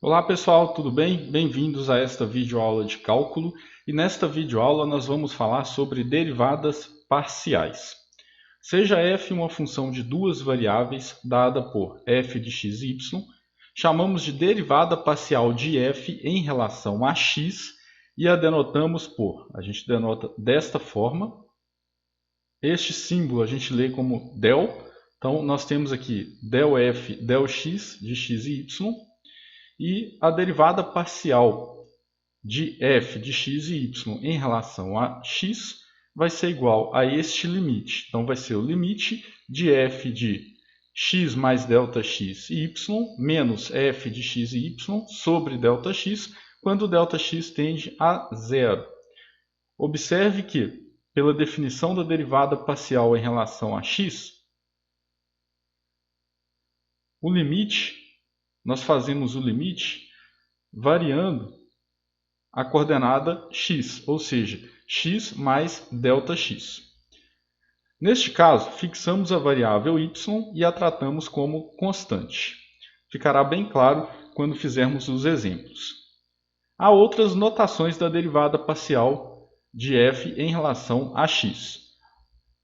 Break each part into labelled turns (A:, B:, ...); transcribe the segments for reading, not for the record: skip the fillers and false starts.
A: Olá pessoal, tudo bem? Bem-vindos a esta videoaula de cálculo e nesta videoaula nós vamos falar sobre derivadas parciais. Seja f uma função de duas variáveis dada por f de x e y, chamamos de derivada parcial de f em relação a x e a denotamos a gente denota desta forma. Este símbolo a gente lê como del, então nós temos aqui del f del x de x e y. E a derivada parcial de f de x e y em relação a x vai ser igual a este limite. Então, vai ser o limite de f de x mais Δx e y menos f de x e y sobre Δx, quando Δx tende a zero. Observe que, pela definição da derivada parcial em relação a x, o limite nós fazemos o limite variando a coordenada x, ou seja, x mais ΔX. Neste caso, fixamos a variável y e a tratamos como constante. Ficará bem claro quando fizermos os exemplos. Há outras notações da derivada parcial de f em relação a x.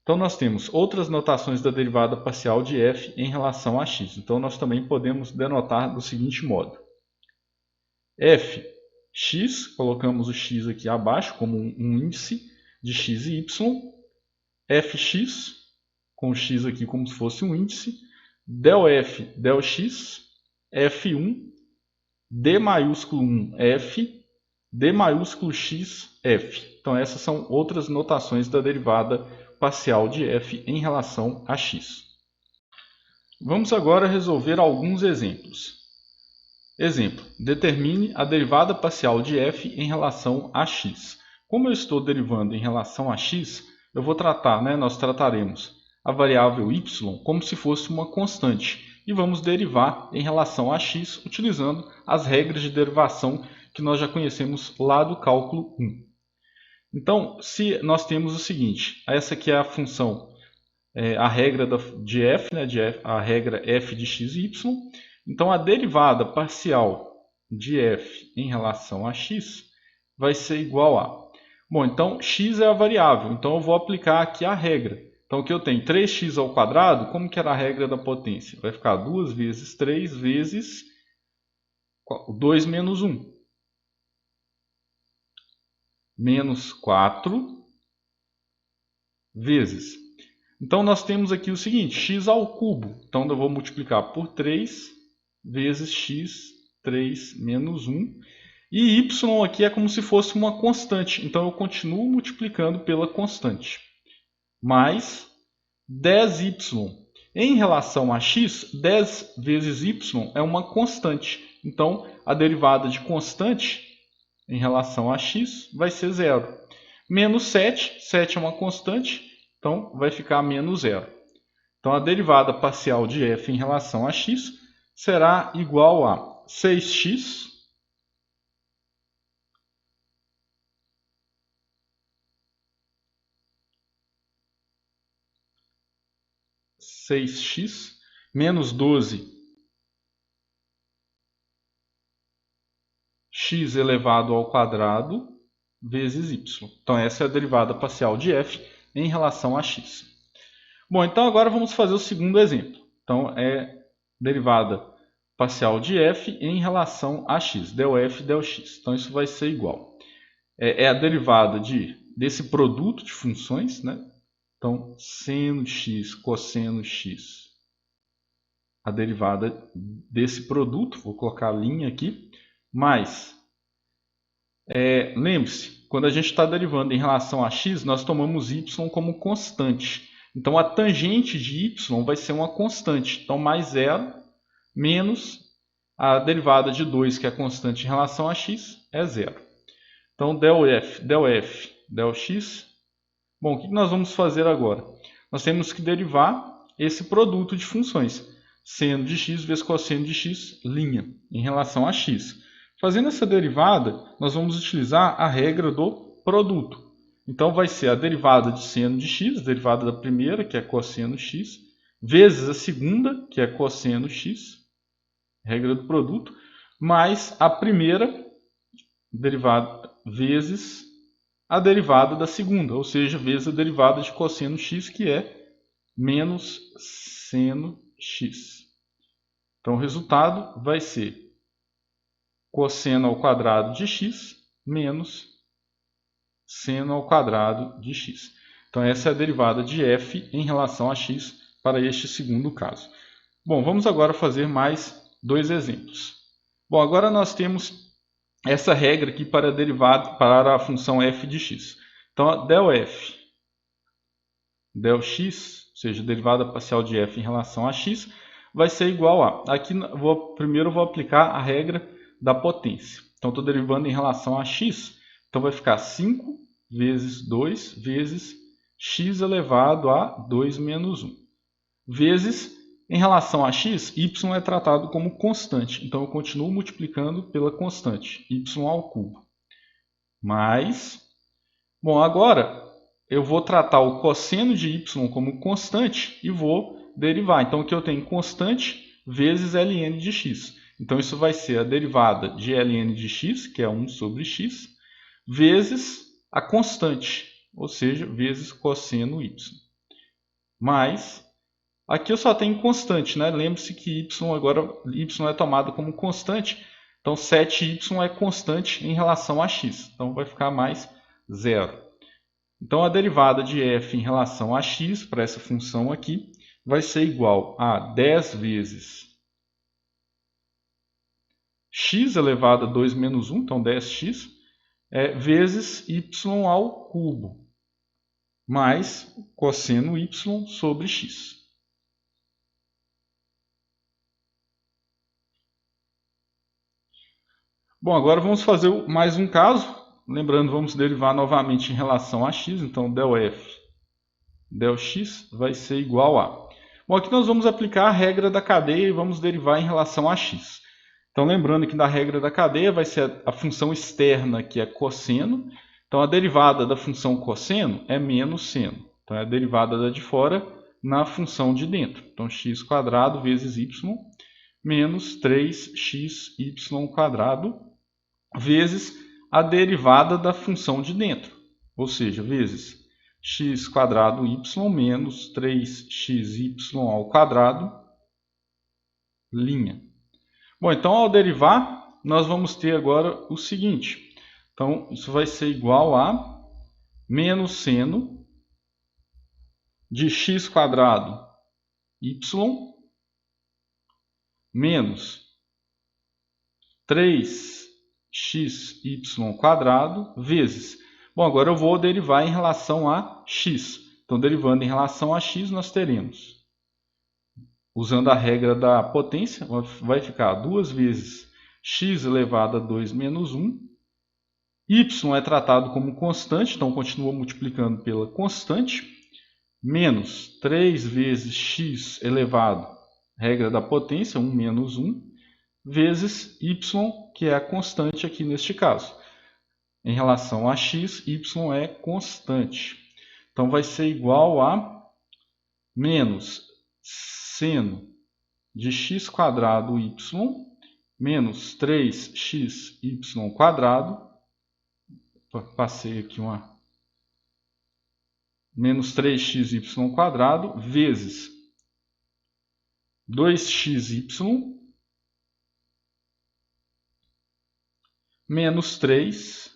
A: Então, nós temos outras notações da derivada parcial de f em relação a x. Então, nós também podemos denotar do seguinte modo. fx, colocamos o x aqui abaixo como um índice de x e y. fx, com o x aqui como se fosse um índice. Del f, del x, f1, d maiúsculo 1, f, d maiúsculo x, f. Então, essas são outras notações da derivada parcial de f em relação a x. Vamos agora resolver alguns exemplos. Exemplo: determine a derivada parcial de f em relação a x. Como eu estou derivando em relação a x, eu vou nós trataremos a variável y como se fosse uma constante e vamos derivar em relação a x utilizando as regras de derivação que nós já conhecemos lá do cálculo 1. Então, se nós temos o seguinte, essa aqui é a função, a regra de f, a regra f de x e y. Então, a derivada parcial de f em relação a x vai ser igual a... Bom, então, x é a variável, então eu vou aplicar aqui a regra. Então, aqui eu tenho 3x ao quadrado, como que era a regra da potência? Vai ficar 2 vezes 3 vezes 2 menos 1. Menos 4 vezes. Então, nós temos aqui o seguinte, x ao cubo. Então, eu vou multiplicar por 3 vezes x, 3 menos 1. E y aqui é como se fosse uma constante. Então, eu continuo multiplicando pela constante. Mais 10y. Em relação a x, 10 vezes y é uma constante. Então, a derivada de constante em relação a x vai ser zero. Menos 7, 7 é uma constante, então vai ficar menos zero. Então a derivada parcial de f em relação a x será igual a 6x menos 12 x elevado ao quadrado vezes y. Então, essa é a derivada parcial de f em relação a x. Bom, então agora vamos fazer o segundo exemplo. Então, é derivada parcial de f em relação a x, del f, del x. Então, isso vai ser igual. É a derivada desse produto de funções, né? Então, seno de x, cosseno de x. A derivada desse produto, vou colocar a linha aqui. Mas, lembre-se, quando a gente está derivando em relação a x, nós tomamos y como constante. Então, a tangente de y vai ser uma constante. Então, mais 0 menos a derivada de 2, que é a constante em relação a x, é 0. Então, del f, del x. Bom, o que nós vamos fazer agora? Nós temos que derivar esse produto de funções. Seno de x vezes cosseno de x, linha, em relação a x. Fazendo essa derivada, nós vamos utilizar a regra do produto. Então, vai ser a derivada de seno de x, a derivada da primeira, que é cosseno x, vezes a segunda, que é cosseno x, regra do produto, mais a primeira derivada vezes a derivada da segunda, ou seja, vezes a derivada de cosseno x, que é menos seno x. Então, o resultado vai ser cosseno ao quadrado de x menos seno ao quadrado de x. Então, essa é a derivada de f em relação a x para este segundo caso. Bom, vamos agora fazer mais dois exemplos. Bom, agora nós temos essa regra aqui para a derivada para a função f de x. Então, del f, del x, ou seja, a derivada parcial de f em relação a x, vai ser igual a... Aqui primeiro eu vou aplicar a regra da potência. Então, estou derivando em relação a x, então vai ficar 5 vezes 2 vezes x elevado a 2 menos 1. Vezes, em relação a x, y é tratado como constante. Então, eu continuo multiplicando pela constante, y ao cubo. Mais, bom, agora eu vou tratar o cosseno de y como constante e vou derivar. Então, aqui eu tenho constante vezes ln de x. Então, isso vai ser a derivada de ln de x, que é 1 sobre x, vezes a constante, ou seja, vezes cosseno y. Mais, aqui eu só tenho constante, né? Lembre-se que y é tomado como constante, então 7y é constante em relação a x. Então, vai ficar mais 0. Então, a derivada de f em relação a x, para essa função aqui, vai ser igual a 10 vezes x elevado a 2 menos 1, então 10x, vezes y ao cubo, mais cosseno y sobre x. Bom, agora vamos fazer mais um caso. Lembrando, vamos derivar novamente em relação a x. Então, del f, del x vai ser igual a... Bom, aqui nós vamos aplicar a regra da cadeia e vamos derivar em relação a x. Então, lembrando que na regra da cadeia vai ser a função externa, que é cosseno. Então, a derivada da função cosseno é menos seno. Então, é a derivada da de fora na função de dentro. Então, x² vezes y menos 3xy² vezes a derivada da função de dentro, ou seja, vezes x² y menos 3xy², linha. Bom, então ao derivar, nós vamos ter agora o seguinte. Então, isso vai ser igual a menos seno de x² y menos 3xy² vezes... Bom, agora eu vou derivar em relação a x. Então, derivando em relação a x, nós teremos, usando a regra da potência, vai ficar 2 vezes x elevado a 2 menos 1. Y é tratado como constante, então continua multiplicando pela constante. Menos 3 vezes x elevado, regra da potência, 1 menos 1. Vezes y, que é a constante aqui neste caso. Em relação a x, y é constante. Então, vai ser igual a menos seno de x² y menos 3xy². Passei aqui uma... menos 3xy² vezes 2xy menos 3y².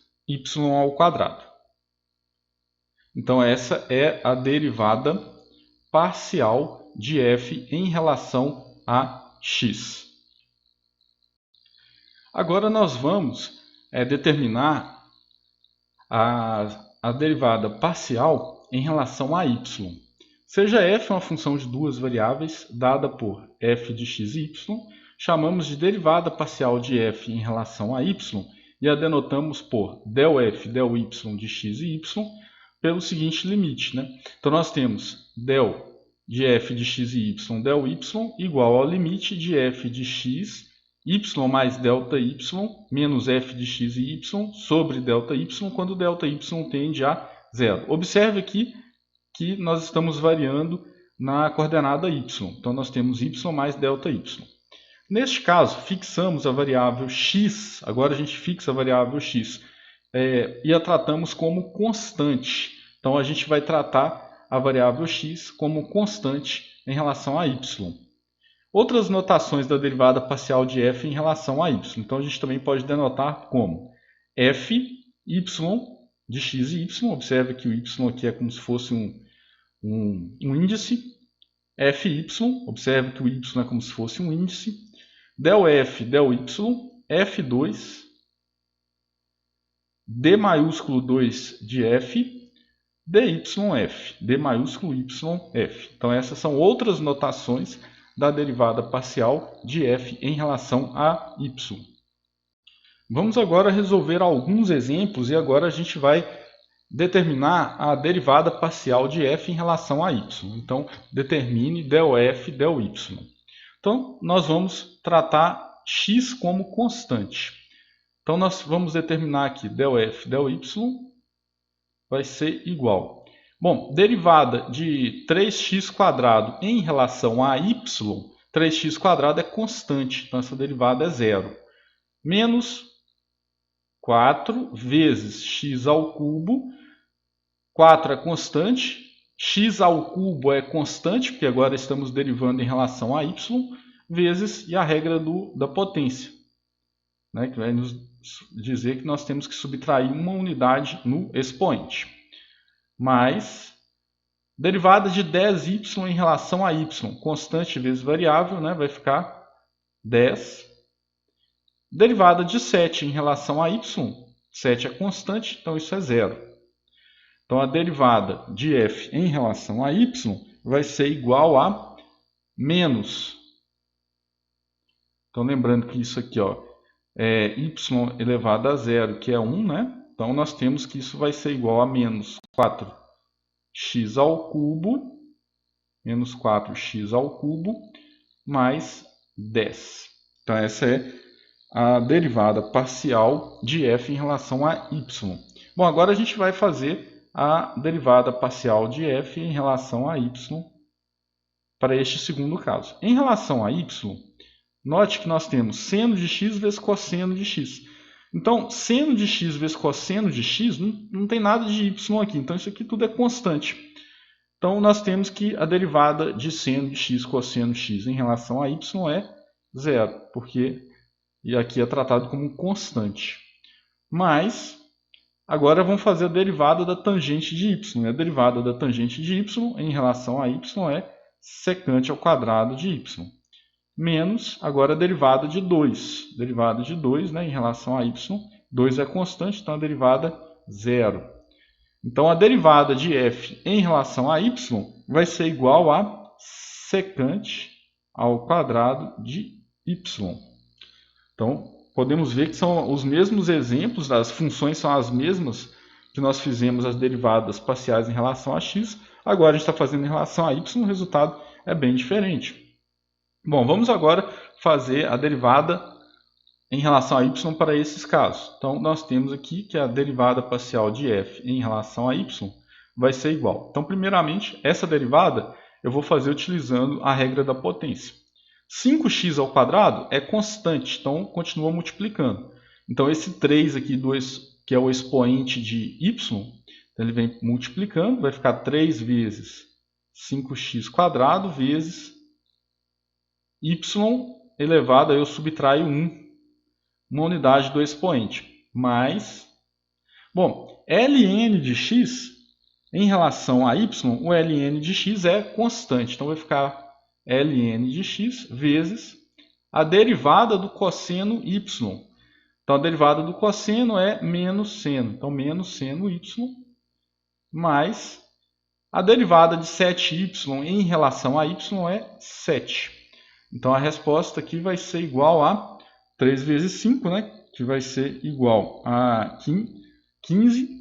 A: Então, essa é a derivada parcial de f em relação a x. Agora, nós vamos determinar a derivada parcial em relação a y. Seja f uma função de duas variáveis dada por f de x e y, chamamos de derivada parcial de f em relação a y e a denotamos por del f, del y de x e y pelo seguinte limite, né? Então, nós temos del de f de x e y, del y, igual ao limite de f de x, y mais delta y, menos f de x e y sobre delta y, quando delta y tende a zero. Observe aqui que nós estamos variando na coordenada y. Então, nós temos y mais delta y. Neste caso, fixamos a variável x, agora a gente fixa a variável x e a tratamos como constante. Então a gente vai tratar a variável x como constante em relação a y. Outras notações da derivada parcial de f em relação a y. Então a gente também pode denotar como f y de x e y. Observe que o y aqui é como se fosse um índice. Fy, observe que o y é como se fosse um índice. Del f, del y, f2, d maiúsculo 2 de f, dyf, d maiúsculo yf. Então essas são outras notações da derivada parcial de f em relação a y. Vamos agora resolver alguns exemplos e agora a gente vai determinar a derivada parcial de f em relação a y. Então, determine del f, del y. Então, nós vamos tratar x como constante. Então, nós vamos determinar aqui del f, del y vai ser igual. Bom, derivada de 3x² em relação a y, 3x² é constante, então essa derivada é zero. Menos 4 vezes x ao cubo, 4 é constante, x ao cubo é constante, porque agora estamos derivando em relação a y, vezes e a regra da potência, né, que vai nos dizer que nós temos que subtrair uma unidade no expoente. Mais derivada de 10y em relação a y, constante vezes variável, né, vai ficar 10. Derivada de 7 em relação a y, 7 é constante, então isso é zero. Então a derivada de f em relação a y vai ser igual a menos. Então lembrando que isso aqui é y elevado a zero, que é 1, né? Então nós temos que isso vai ser igual a menos 4x ao cubo, menos 4x ao cubo, mais 10. Então essa é a derivada parcial de f em relação a y. Bom, agora a gente vai fazer a derivada parcial de f em relação a y para este segundo caso. Em relação a y, note que nós temos seno de x vezes cosseno de x. Então, seno de x vezes cosseno de x, não tem nada de y aqui. Então, isso aqui tudo é constante. Então, nós temos que a derivada de seno de x cosseno de x em relação a y é zero, porque aqui é tratado como constante. Mas, agora vamos fazer a derivada da tangente de y. A derivada da tangente de y em relação a y é secante ao quadrado de y. Menos, agora a derivada de 2. Derivada de 2, né, em relação a y. 2 é constante, então a derivada zero. Então a derivada de f em relação a y vai ser igual a secante ao quadrado de y. Então, podemos ver que são os mesmos exemplos, as funções são as mesmas que nós fizemos as derivadas parciais em relação a x. Agora a gente está fazendo em relação a y, o resultado é bem diferente. Bom, vamos agora fazer a derivada em relação a y para esses casos. Então, nós temos aqui que a derivada parcial de f em relação a y vai ser igual. Então, primeiramente, essa derivada eu vou fazer utilizando a regra da potência. 5x ao quadrado é constante, então continua multiplicando. Então esse 3 aqui, que é o expoente de y, então ele vem multiplicando, vai ficar 3 vezes 5x² vezes y elevado, aí eu subtraio 1, uma unidade do expoente, mais, bom, ln de x em relação a y, o ln de x é constante, então vai ficar ln de x vezes a derivada do cosseno y. Então, a derivada do cosseno é menos seno. Então, menos seno y mais a derivada de 7y em relação a y é 7. Então, a resposta aqui vai ser igual a 3 vezes 5, né? Que vai ser igual a 15.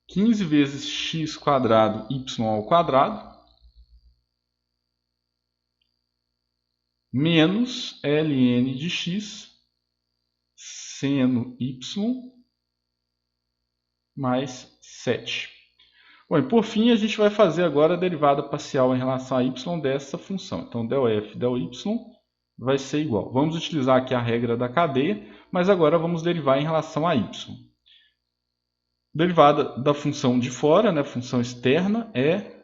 A: 15 vezes x² y ao quadrado menos ln de x seno y mais 7. Bom, e por fim, a gente vai fazer agora a derivada parcial em relação a y dessa função. Então, ΔF, ΔY vai ser igual. Vamos utilizar aqui a regra da cadeia, mas agora vamos derivar em relação a y. Derivada da função de fora, né, função externa, é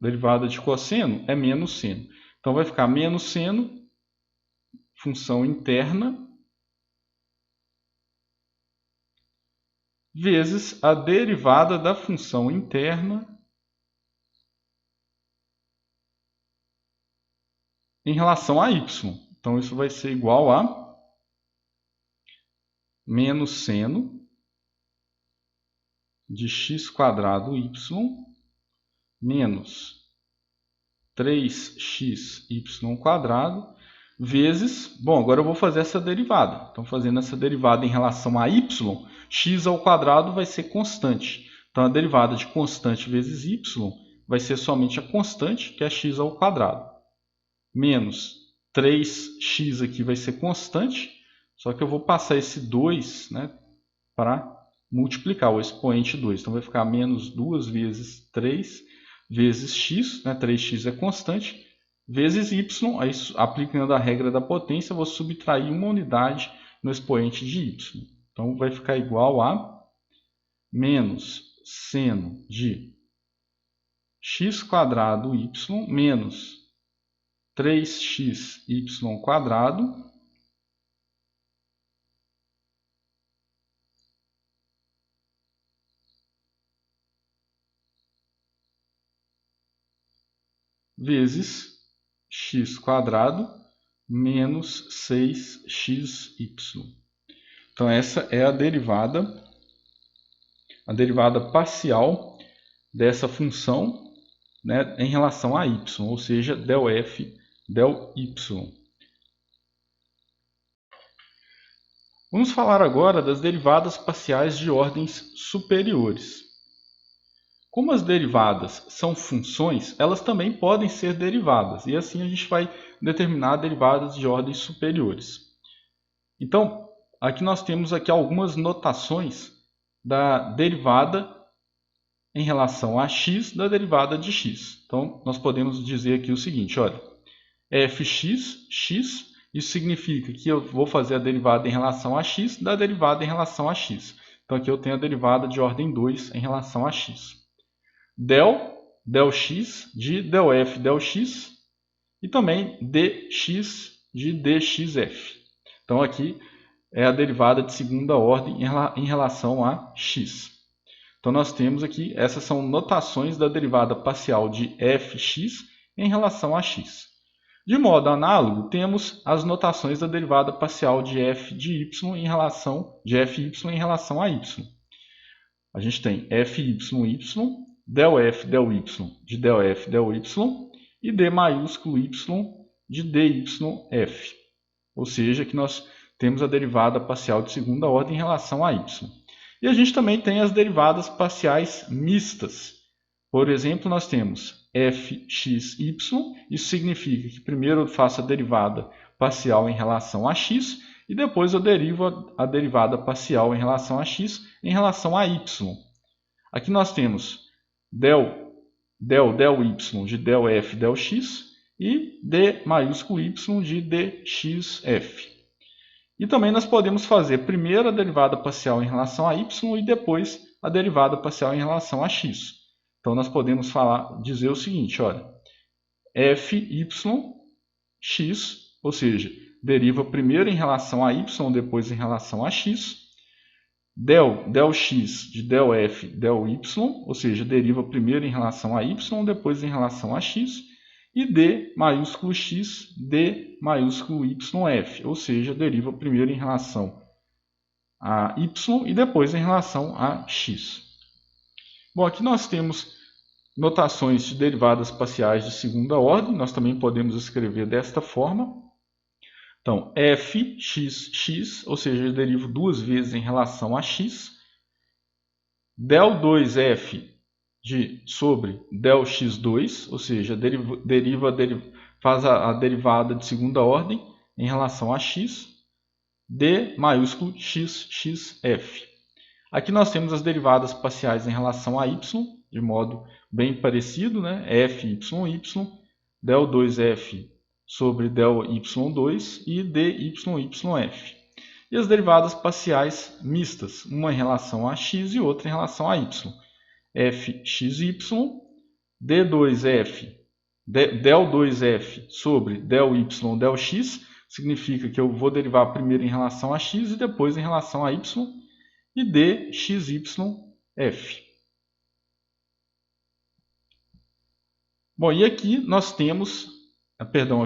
A: derivada de cosseno, é menos seno. Então, vai ficar menos seno, função interna, vezes a derivada da função interna em relação a y. Então, isso vai ser igual a menos seno de x² y menos 3xy² vezes... Bom, agora eu vou fazer essa derivada. Então, fazendo essa derivada em relação a y, x² vai ser constante. Então, a derivada de constante vezes y vai ser somente a constante, que é x². Menos 3x aqui vai ser constante, só que eu vou passar esse 2, né, para multiplicar o expoente 2. Então, vai ficar menos 2 vezes 3 vezes x, né, 3x é constante, vezes y. Aí, aplicando a regra da potência, eu vou subtrair uma unidade no expoente de y. Então, vai ficar igual a menos seno de x² y menos 3xy² vezes x² menos 6xy. Então, essa é a derivada parcial dessa função, né, em relação a y, ou seja, ΔF, ΔY. Vamos falar agora das derivadas parciais de ordens superiores. Como as derivadas são funções, elas também podem ser derivadas, e assim a gente vai determinar derivadas de ordens superiores. Então, aqui nós temos aqui algumas notações da derivada em relação a x da derivada de x. Então, nós podemos dizer aqui o seguinte, olha, fx, x, isso significa que eu vou fazer a derivada em relação a x da derivada em relação a x. Então, aqui eu tenho a derivada de ordem 2 em relação a x. Δx de ΔF, Δx, e também dx de dxf. Então, aqui é a derivada de segunda ordem em relação a x. Então, nós temos aqui, essas são notações da derivada parcial de fx em relação a x. De modo análogo, temos as notações da derivada parcial de f de y em relação a y. A gente tem fy, ΔF, ΔY de ΔF, ΔY e d maiúsculo y de dyf. Ou seja, que nós temos a derivada parcial de segunda ordem em relação a y. E a gente também tem as derivadas parciais mistas. Por exemplo, nós temos fxy, isso significa que primeiro eu faço a derivada parcial em relação a x e depois eu derivo a derivada parcial em relação a x em relação a y. Aqui nós temos dy de ΔF, Δx e d maiúsculo y de dxf. E também nós podemos fazer primeiro a derivada parcial em relação a y e depois a derivada parcial em relação a x. Então, nós podemos dizer o seguinte, olha, fyx, ou seja, deriva primeiro em relação a y, depois em relação a x, ΔX de ΔF, ΔY, ou seja, deriva primeiro em relação a y, depois em relação a x, e d maiúsculo x, d maiúsculo yf, ou seja, deriva primeiro em relação a y e depois em relação a x. Bom, aqui nós temos notações de derivadas parciais de segunda ordem, nós também podemos escrever desta forma. Então, fxx, ou seja, eu derivo duas vezes em relação a x, del2f sobre delx2, ou seja, faz a derivada de segunda ordem em relação a x, d maiúsculo xxf. Aqui nós temos as derivadas parciais em relação a y, de modo bem parecido, né? F, Y, Y, del 2F sobre del Y2 e dy, YF. E as derivadas parciais mistas, uma em relação a x e outra em relação a y. Fxy, d2f, del 2f sobre del y, del x, significa que eu vou derivar primeiro em relação a x e depois em relação a y, e dxyf. Bom, e aqui nós temos,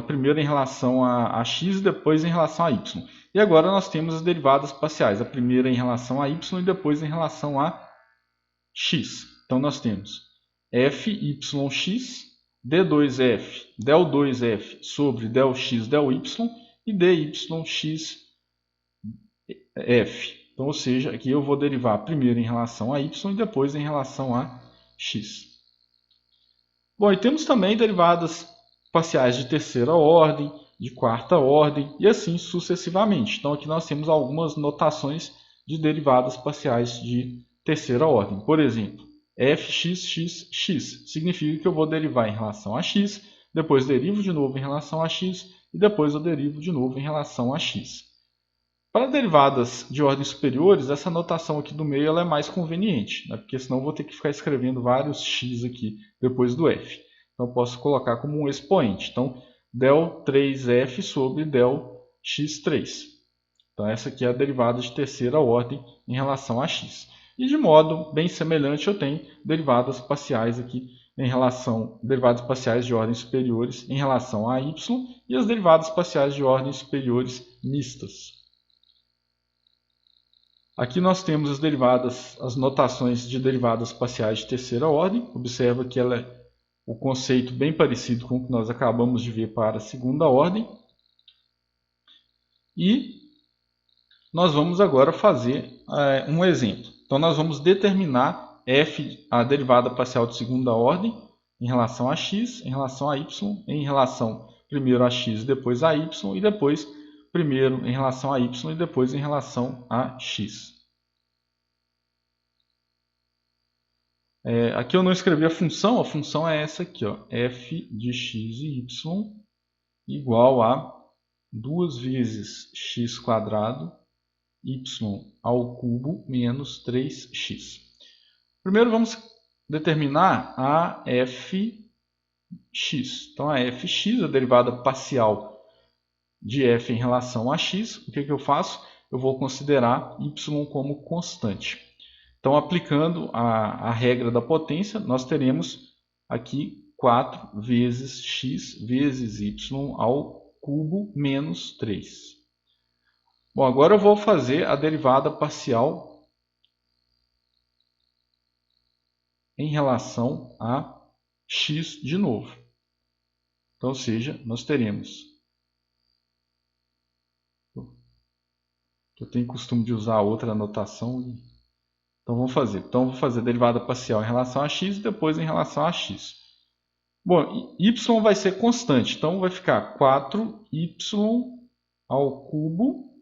A: primeiro em relação a x e depois em relação a y. E agora nós temos as derivadas parciais, a primeira em relação a y e depois em relação a x. Então nós temos fyx, d2f, del 2f sobre del x, del y e dyxf. Então, ou seja, aqui eu vou derivar primeiro em relação a y e depois em relação a x. Bom, e temos também derivadas parciais de terceira ordem, de quarta ordem e assim sucessivamente. Então aqui nós temos algumas notações de derivadas parciais de terceira ordem. Por exemplo, fxx significa que eu vou derivar em relação a x, depois derivo de novo em relação a x e depois eu derivo de novo em relação a x. Para derivadas de ordem superiores, essa notação aqui do meio ela é mais conveniente, né? Porque senão eu vou ter que ficar escrevendo vários x aqui depois do f. Então eu posso colocar como um expoente. Então, del 3f sobre del x3. Então essa aqui é a derivada de terceira ordem em relação a x. E de modo bem semelhante eu tenho derivadas parciais aqui derivadas parciais de ordens superiores em relação a y e as derivadas parciais de ordens superiores mistas. Aqui nós temos as notações de derivadas parciais de terceira ordem. Observa que ela é o conceito bem parecido com o que nós acabamos de ver para a segunda ordem. E nós vamos agora fazer um exemplo. Então nós vamos determinar a derivada parcial de segunda ordem em relação a x, em relação a y, em relação primeiro a x e depois a y, e depois primeiro em relação a y e depois em relação a x. Aqui eu não escrevi a função é essa aqui, ó, f de x e y igual a 2 vezes x quadrado y ao cubo menos 3x. Primeiro vamos determinar a fx. Então a fx, a derivada parcial de f em relação a x, o que eu faço? Eu vou considerar y como constante. Então, aplicando a regra da potência, nós teremos aqui 4 vezes x vezes y ao cubo menos 3. Bom, agora eu vou fazer a derivada parcial em relação a x de novo. Então, ou seja, nós teremos... Eu tenho costume de usar outra anotação. Então, vou fazer a derivada parcial em relação a x e depois em relação a x. Bom, y vai ser constante. Então, vai ficar 4y ao cubo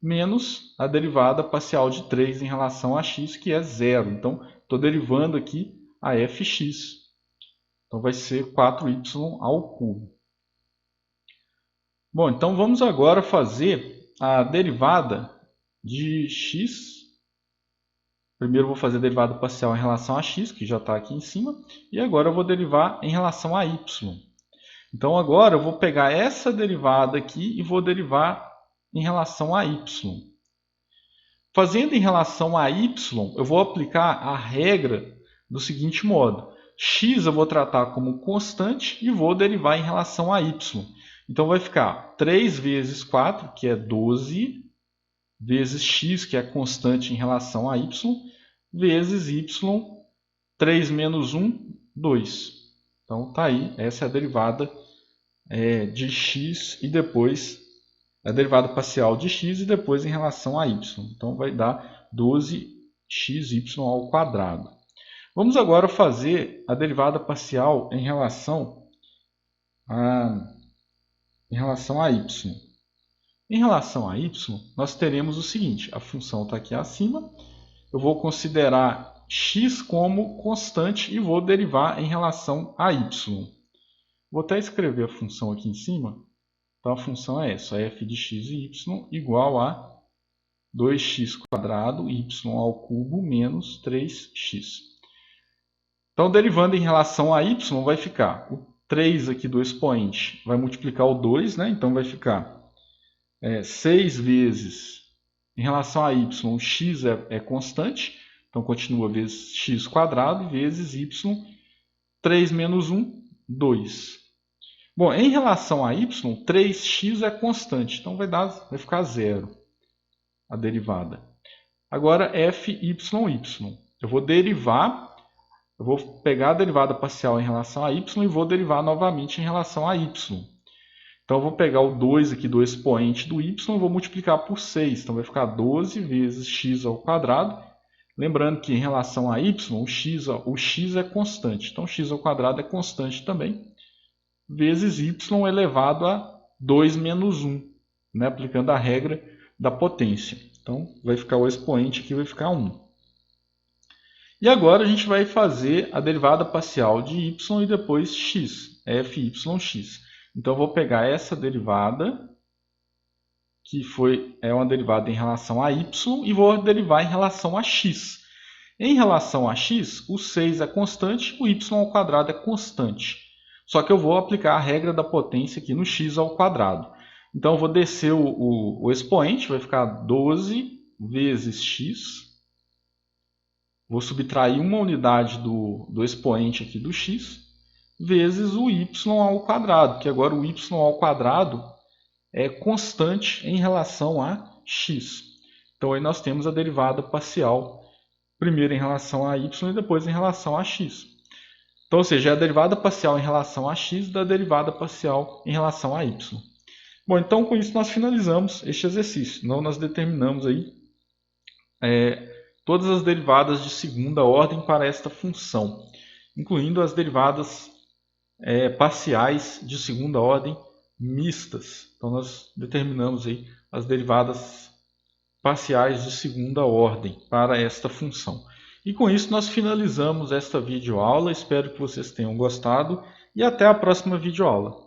A: menos a derivada parcial de 3 em relação a x, que é 0. Então, estou derivando aqui a fx. Então, vai ser 4y ao cubo. Bom, então vamos agora fazer a derivada de x. Primeiro eu vou fazer a derivada parcial em relação a x, que já está aqui em cima. E agora eu vou derivar em relação a y. Então agora eu vou pegar essa derivada aqui e vou derivar em relação a y. Fazendo em relação a y, eu vou aplicar a regra do seguinte modo. X eu vou tratar como constante e vou derivar em relação a y. Então vai ficar 3 vezes 4, que é 12, vezes x, que é constante em relação a y, vezes y, 3 menos 1, 2. Então está aí, essa é a derivada de x e depois a derivada parcial de x e depois em relação a y. Então vai dar 12xy ao quadrado. Vamos agora fazer a derivada parcial em relação a y. Em relação a y, nós teremos o seguinte, a função está aqui acima, eu vou considerar x como constante e vou derivar em relação a y. Vou até escrever a função aqui em cima. Então a função é essa, f de x e y igual a 2x² y ao cubo menos 3x. Então derivando em relação a y vai ficar o 3 aqui do expoente, vai multiplicar o 2, né? Então vai ficar 6 vezes, em relação a y, x é constante, então continua vezes x² vezes y, 3 menos 1, 2. Bom, em relação a y, 3x é constante, então vai ficar 0 a derivada. Agora, fy. Eu vou pegar a derivada parcial em relação a y e vou derivar novamente em relação a y. Então, eu vou pegar o 2 aqui do expoente do y e vou multiplicar por 6. Então, vai ficar 12 vezes x ao quadrado. Lembrando que em relação a y, o x é constante. Então, x ao quadrado é constante também. Vezes y elevado a 2 menos 1, né? Aplicando a regra da potência. Então, vai ficar o expoente aqui, vai ficar 1. E agora a gente vai fazer a derivada parcial de y e depois x, fyx. Então, eu vou pegar essa derivada, que é uma derivada em relação a y, e vou derivar em relação a x. Em relação a x, o 6 é constante, o y ao quadrado é constante. Só que eu vou aplicar a regra da potência aqui no x ao quadrado. Então, eu vou descer o expoente, vai ficar 12 vezes x. Vou subtrair uma unidade do expoente aqui do x, vezes o y ao quadrado, que agora o y ao quadrado é constante em relação a x. Então, aí nós temos a derivada parcial, primeiro em relação a y e depois em relação a x. Então, ou seja, é a derivada parcial em relação a x da derivada parcial em relação a y. Bom, então com isso nós finalizamos este exercício. Então, nós determinamos aí todas as derivadas de segunda ordem para esta função, incluindo as derivadas parciais de segunda ordem mistas. Então, nós determinamos aí as derivadas parciais de segunda ordem para esta função. E com isso nós finalizamos esta videoaula. Espero que vocês tenham gostado e até a próxima videoaula.